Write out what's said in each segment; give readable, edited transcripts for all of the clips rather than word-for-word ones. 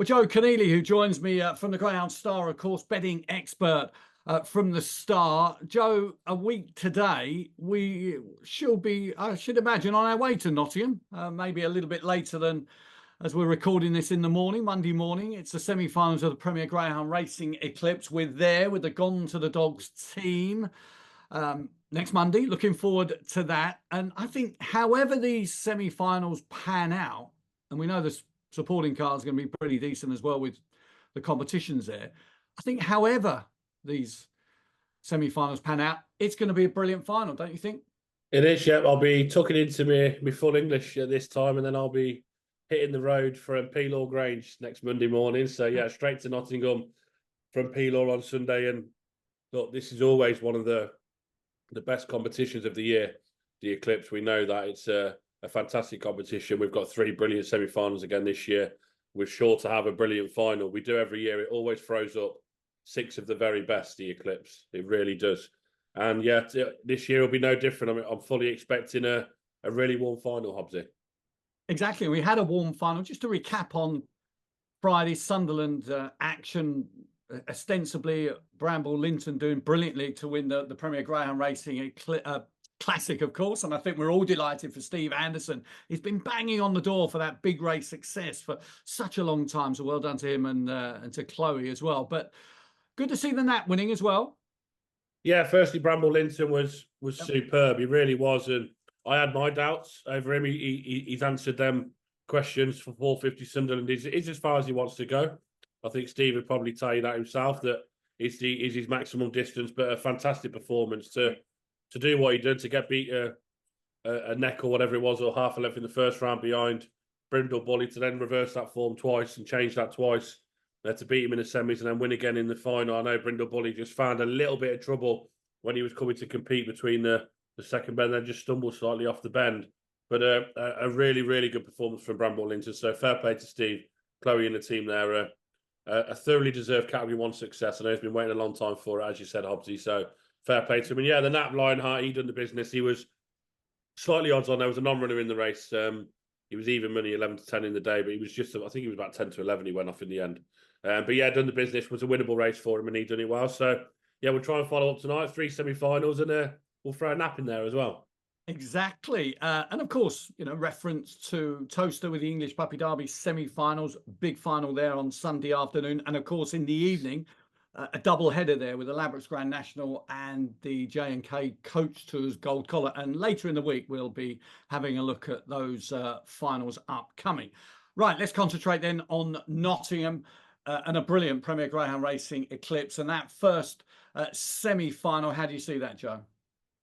Well, Joe Keneally, who joins me from the Greyhound Star, of course, betting expert from the Star. Joe, a week today, we should be, I should imagine, on our way to Nottingham, maybe a little bit later than as we're recording this in the morning, Monday morning. It's the semi-finals of the Premier Greyhound Racing Eclipse. We're there with the Gone to the Dogs team next Monday. Looking forward to that. And I think however these semi-finals pan out, and we know the supporting card is going to be pretty decent as well with the competitions there. I think however these semi-finals pan out, it's going to be a brilliant final, don't you think? It is, yeah. I'll be tucking into me full English at this time, and then I'll be hitting the road from Peelaw Grange next Monday morning. So yeah, straight to Nottingham from Peelaw on Sunday. And look, this is always one of the best competitions of the year, the Eclipse. We know that it's a fantastic competition. We've got 3 brilliant semi-finals again this year. We're sure to have a brilliant final. We do every year. It always throws up 6 of the very best, the Eclipse. It really does. And yeah, this year will be no different. I mean, I'm fully expecting a really warm final, Hobbsy. Exactly. We had a warm final. Just to recap on Friday, Sunderland action, ostensibly Bramble Linton doing brilliantly to win the Premier Greyhound Racing Classic, of course. And I think we're all delighted for Steve Anderson. He's been banging on the door for that big race success for such a long time. So well done to him and to Chloe as well. But good to see the Nat winning as well. Yeah, firstly, Bramble Linton was superb. He really was. And I had my doubts over him. He's answered them questions for 450 Sunderland. He's as far as he wants to go. I think Steve would probably tell you that himself, that is his maximum distance, but a fantastic performance to do what he did, to get beat a neck or whatever it was, or half a length in the first round behind Brindle Bully, to then reverse that form twice and change that twice, to beat him in the semis and then win again in the final. I know Brindle Bully just found a little bit of trouble when he was coming to compete between the second bend, then just stumbled slightly off the bend. But a really, really good performance from Bramble Linton. So fair play to Steve, Chloe and the team there. A thoroughly deserved Category 1 success. I know he's been waiting a long time for it, as you said, Hobbsy. So fair play to him. And yeah, the Nat Lionheart, he done the business. He was slightly odds on. There was a non-runner in the race. He was even money 11 to 10 in the day, but he was just, I think he was about 10 to 11. He went off in the end. But yeah, done the business. Was a winnable race for him, and he done it well. So yeah, we'll try and follow up tonight. 3 semi-finals, and we'll throw a nap in there as well. Exactly. And of course, reference to Toaster with the English Puppy Derby semi-finals, big final there on Sunday afternoon. And of course, in the evening, a double header there with the Ladbrokes Grand National and the J&K Coach Tours Gold Collar. And later in the week, we'll be having a look at those finals upcoming. Right, let's concentrate then on Nottingham and a brilliant Premier Greyhound Racing Eclipse. And that first semi-final, how do you see that, Joe?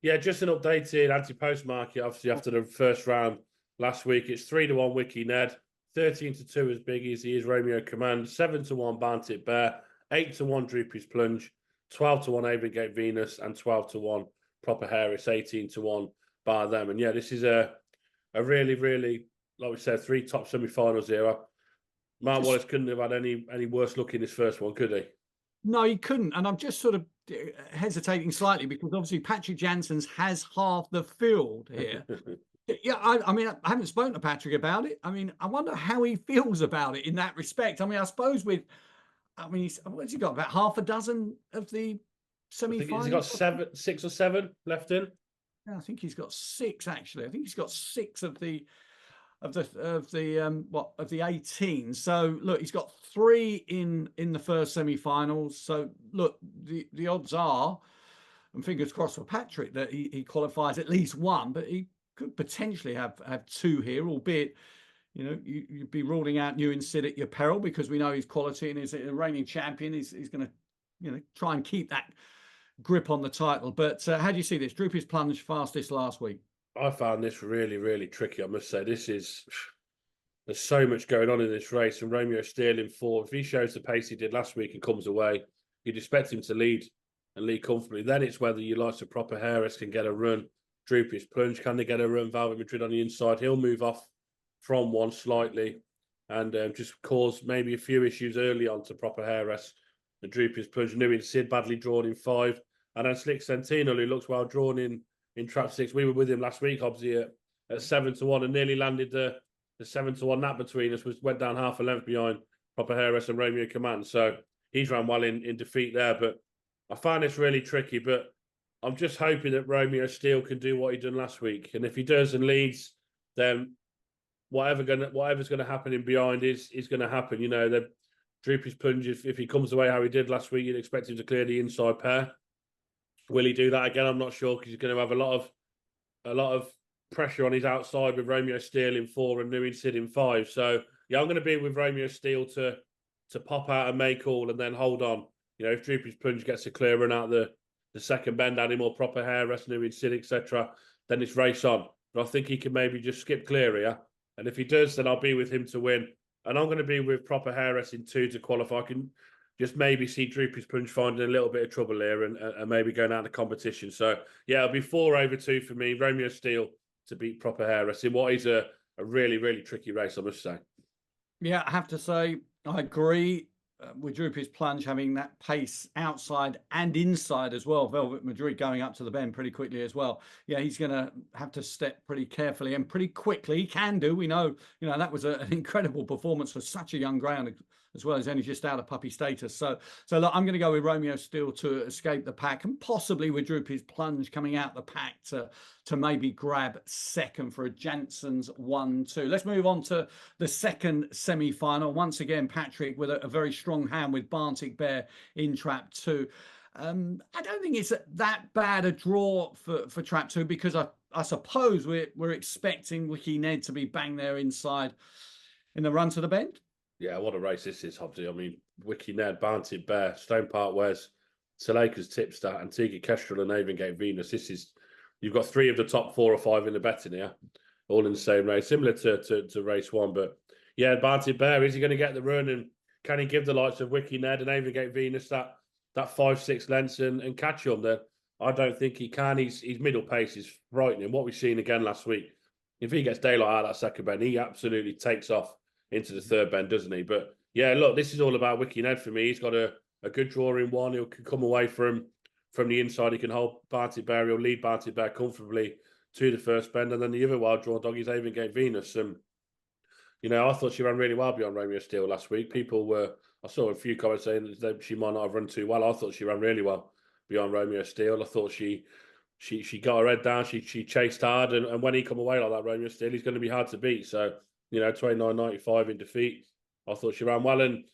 Yeah, just an updated anti-post market, obviously, after the first round last week. It's 3-1 Wiki Ned, 13-2 as big as he is Romeo Command, 7-1 Barntit Bear, 8-1 Droopy's Plunge, 12-1 Avengate Venus, and 12-1 Proper Harris, 18-1 bar them. And yeah, this is a really, really, like we said, 3 top semi-finals here. Mark Wallace couldn't have had any worse luck in this first one, could he? No, he couldn't. And I'm just sort of hesitating slightly because obviously Patrick Janssens has half the field here. Yeah, I mean, I haven't spoken to Patrick about it. I mean, I wonder how he feels about it in that respect. I mean, I suppose what's he got? About half a dozen of the semi-finals? He's got 6 or 7 left in. Yeah, I think he's got 6 actually. I think he's got 6 of the 18. So look, he's got 3 in the first semi-finals. So look, the odds are, and fingers crossed for Patrick, that he qualifies at least 1, but he could potentially have 2 here, albeit you'd be ruling out New Sid at your peril, because we know his quality and he's a reigning champion. He's going to try and keep that grip on the title. But how do you see this? Droopy's Plunge fastest last week. I found this really, really tricky, I must say. There's so much going on in this race, and Romeo still in form. If he shows the pace he did last week and comes away, you'd expect him to lead comfortably. Then it's whether you like to Proper Harris can get a run. Droopy's Plunge, can they get a run? Velvet Madrid on the inside. He'll move off from one slightly and just cause maybe a few issues early on to Proper Harris. The Droopy's Plunge, New Sid badly drawn in 5. And then Slick Sentino, who looks well drawn in trap 6. We were with him last week, Hobbsy, at 7-1, and nearly landed the 7-1 nap between us, went down half a length behind Proper Harris and Romeo Command. So he's run well in defeat there. But I find this really tricky. But I'm just hoping that Romeo Steele can do what he done last week. And if he does and leads, then whatever's gonna happen in behind is gonna happen. You know, the Droopy's plunge, if he comes away how he did last week, you'd expect him to clear the inside pair. Will he do that again? I'm not sure, because he's going to have a lot of pressure on his outside with Romeo Steele in 4 and Newin Sid in 5. So yeah, I'm going to be with Romeo Steele to pop out and make all and then hold on. You know, if Droopy's plunge gets a clear run out the second bend, adding more proper hair, rest Newin Sid, etc., then it's race on. But I think he can maybe just skip clear here. And if he does, then I'll be with him to win. And I'm going to be with proper Harris in 2 to qualify. I can just maybe see Droopy's plunge finding a little bit of trouble here and maybe going out of the competition. So yeah, it'll be 4/2 for me. Romeo Steele to beat proper Harris in what is a really, really tricky race, I must say. Yeah, I have to say, I agree with Droopy's plunge having that pace outside and inside as well. Velvet Madrid going up to the bend pretty quickly as well. Yeah, he's going to have to step pretty carefully and pretty quickly. He can do. We know, that was an incredible performance for such a young ground, as well as only just out of puppy status. So look, I'm going to go with Romeo Steele to escape the pack, and possibly with Droopy's plunge coming out the pack to maybe grab second for a Jansen's 1-2. Let's move on to the second semi-final. Once again, Patrick with a very strong hand with Barntic Bear in trap 2. I don't think it's that bad a draw for trap 2, because I suppose we're expecting Wiki Ned to be bang there inside in the run to the bend. Yeah, what a race this is, Hobbsy. I mean, Wiki Ned, Barnted Bear, Stone Park Wes, Salakas Tipstar, Antigua Kestrel, and Avengate Venus. You've got 3 of the top 4 or 5 in the betting here, all in the same race, similar to race 1. But yeah, Barnted Bear, is he going to get the run, and can he give the likes of Wiki Ned and Avengate Venus that 5-6 lengths and catch them? Then I don't think he can. His middle pace is frightening. What we've seen again last week, if he gets daylight out of that second bend, he absolutely takes off into the third bend, doesn't he? But yeah, look, this is all about Wiki Ned for me. He's got a good draw in 1. He can come away from the inside. He can hold Barnted Bear. He'll lead Barnted Bear comfortably to the first bend. And then the other wild draw dog is Avengate Venus. And, I thought she ran really well beyond Romeo Steele last week. I saw a few comments saying that she might not have run too well. I thought she ran really well beyond Romeo Steele. I thought she got her head down. She chased hard. And when he come away like that, Romeo Steele, he's going to be hard to beat. So, 29.95 in defeat. I thought she ran well, and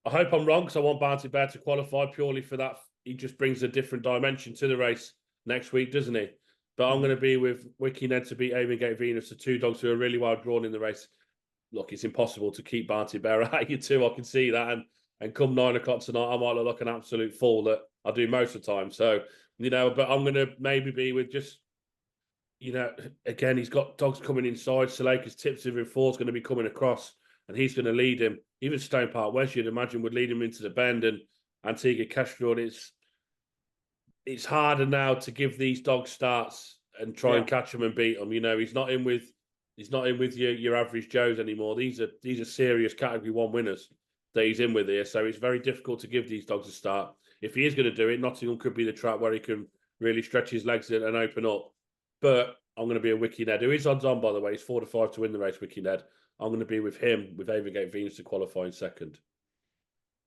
I hope I'm wrong, because I want Barnted Bear to qualify purely for that. He just brings a different dimension to the race next week, doesn't he? But I'm going to be with Wiki Ned to beat Avengate Venus, the 2 dogs who are really well drawn in the race. Look, it's impossible to keep Barnted Bear out you 2. I can see that, and come 9 o'clock tonight, I might look like an absolute fool that I do most of the time. So, but I'm going to maybe be with just. Again, he's got dogs coming inside. Salakas Tips in 4 is going to be coming across, and he's going to lead him. Even Stone Park West, you'd imagine, would lead him into the bend. And Antigua Kestrel, it's harder now to give these dogs starts and try and catch them and beat them. He's not in with your average Joes anymore. These are serious Category 1 winners that he's in with here. So it's very difficult to give these dogs a start. If he is going to do it, Nottingham could be the track where he can really stretch his legs and open up. But I'm going to be a Wiki Ned, who is odds on, by the way. He's 4-5 to win the race, Wiki Ned. I'm going to be with him, with Avengate Venus to qualify in second.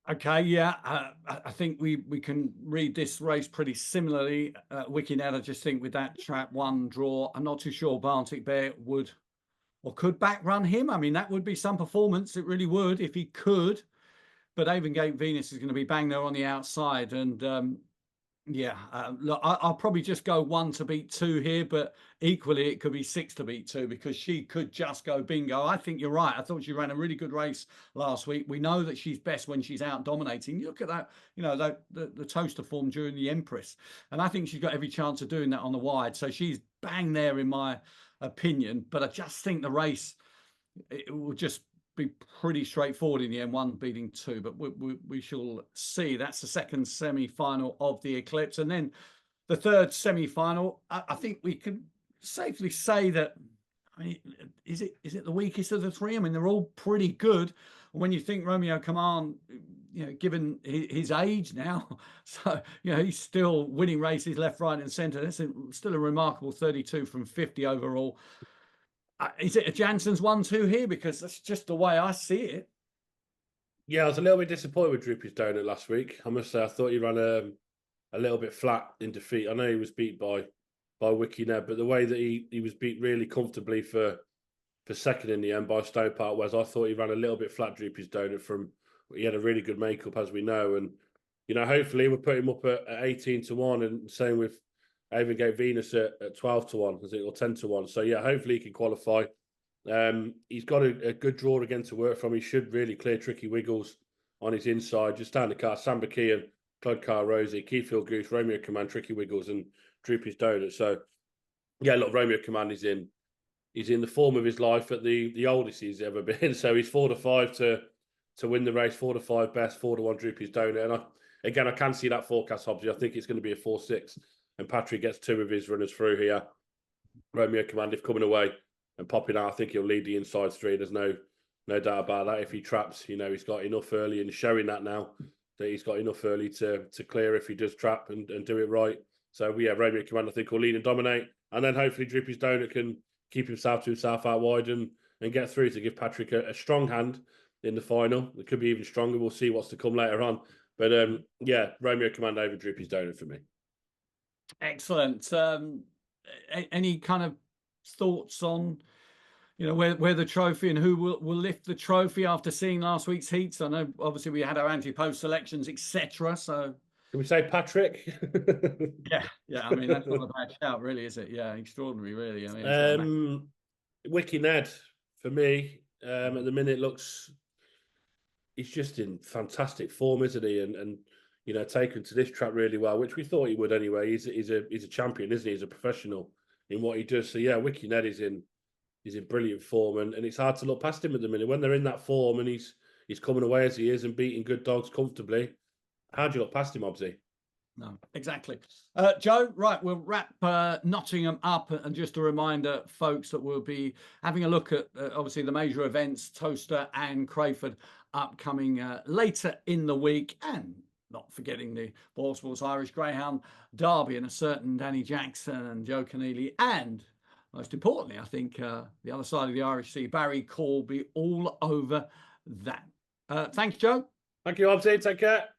Okay, yeah. I think we can read this race pretty similarly. Wiki Ned, I just think with that trap 1 draw, I'm not too sure Barntic Bear would or could back run him. I mean, that would be some performance. It really would if he could. But Avengate Venus is going to be bang there on the outside. And look, I'll probably just go 1 to beat 2 here, but equally it could be 6 to beat 2, because she could just go bingo. I think you're right. I thought she ran a really good race last week. We know that she's best when she's out dominating. You look at that, the toaster form during the Empress, and I think she's got every chance of doing that on the wide. So she's bang there in my opinion, but I just think the race, it will just be pretty straightforward in the end, 1 beating 2, but we shall see. That's the second semi-final of the Eclipse. And then the third semi-final, I think we can safely say that, is it the weakest of the 3? I mean, they're all pretty good. When you think Romeo Command, given his age now, so, he's still winning races left, right and centre. That's still a remarkable 32 from 50 overall. Is it a Jansen's 1-2 here? Because that's just the way I see it. Yeah, I was a little bit disappointed with Droopy's Donut last week. I must say, I thought he ran a little bit flat in defeat. I know he was beat by Wiki Ned, but the way that he was beat really comfortably for second in the end by Stowe Park, whereas I thought he ran a little bit flat Droopy's Donut from. He had a really good makeup, as we know, and hopefully we'll put him up at 18-1, and same with Avengate Venus at 12-1, I think, or 10-1. So yeah, hopefully he can qualify. He's got a good draw again to work from. He should really clear Tricky Wiggles on his inside. Just stand the car, Samba Key and Claude Car Rosie, Keyfield Goose, Romeo Command, Tricky Wiggles, and Droopy's Donut. So yeah, look, Romeo Command is in. He's in the form of his life at the oldest he's ever been. So he's 4-5 to win the race, 4-5 best, 4-1 Droopy's Donut. And I can see that forecast, Hobbsy. I think it's going to be a 4-6, and Patrick gets 2 of his runners through here. Romeo Command, if coming away and popping out, I think he'll lead the inside 3. There's no doubt about that. If he traps, he's got enough early, and showing that now that he's got enough early to clear if he does trap and do it right. So yeah, Romeo Command, I think, will lead and dominate, and then hopefully Droopy's Donut can keep himself to himself out wide and get through to give Patrick a strong hand in the final. It could be even stronger. We'll see what's to come later on. But yeah, Romeo Command over Droopy's Donut for me. Excellent. Any kind of thoughts on, where the trophy and who will lift the trophy after seeing last week's heats? I know obviously we had our anti-post selections, etc. So can we say Patrick? yeah. I mean, that's not a bad shout, really, is it? Yeah, extraordinary, really. I mean, Wiki Ned for me at the minute he's just in fantastic form, isn't he? And taken to this track really well, which we thought he would anyway. He's a champion, isn't he? He's a professional in what he does. So yeah, Wiki Ned is in brilliant form, and it's hard to look past him at the minute when they're in that form and he's coming away as he is and beating good dogs comfortably. How do you look past him, Obsy? No, exactly. Joe, right, we'll wrap Nottingham up, and just a reminder, folks, that we'll be having a look at obviously the major events, Toaster and Crayford, upcoming later in the week, and not forgetting the Sports Irish Greyhound Derby and a certain Danny Jackson and Joe Keneally, and most importantly, I think the other side of the Irish Sea, Barry Corby, all over that. Thanks, Joe. Thank you, Obsy. Take care.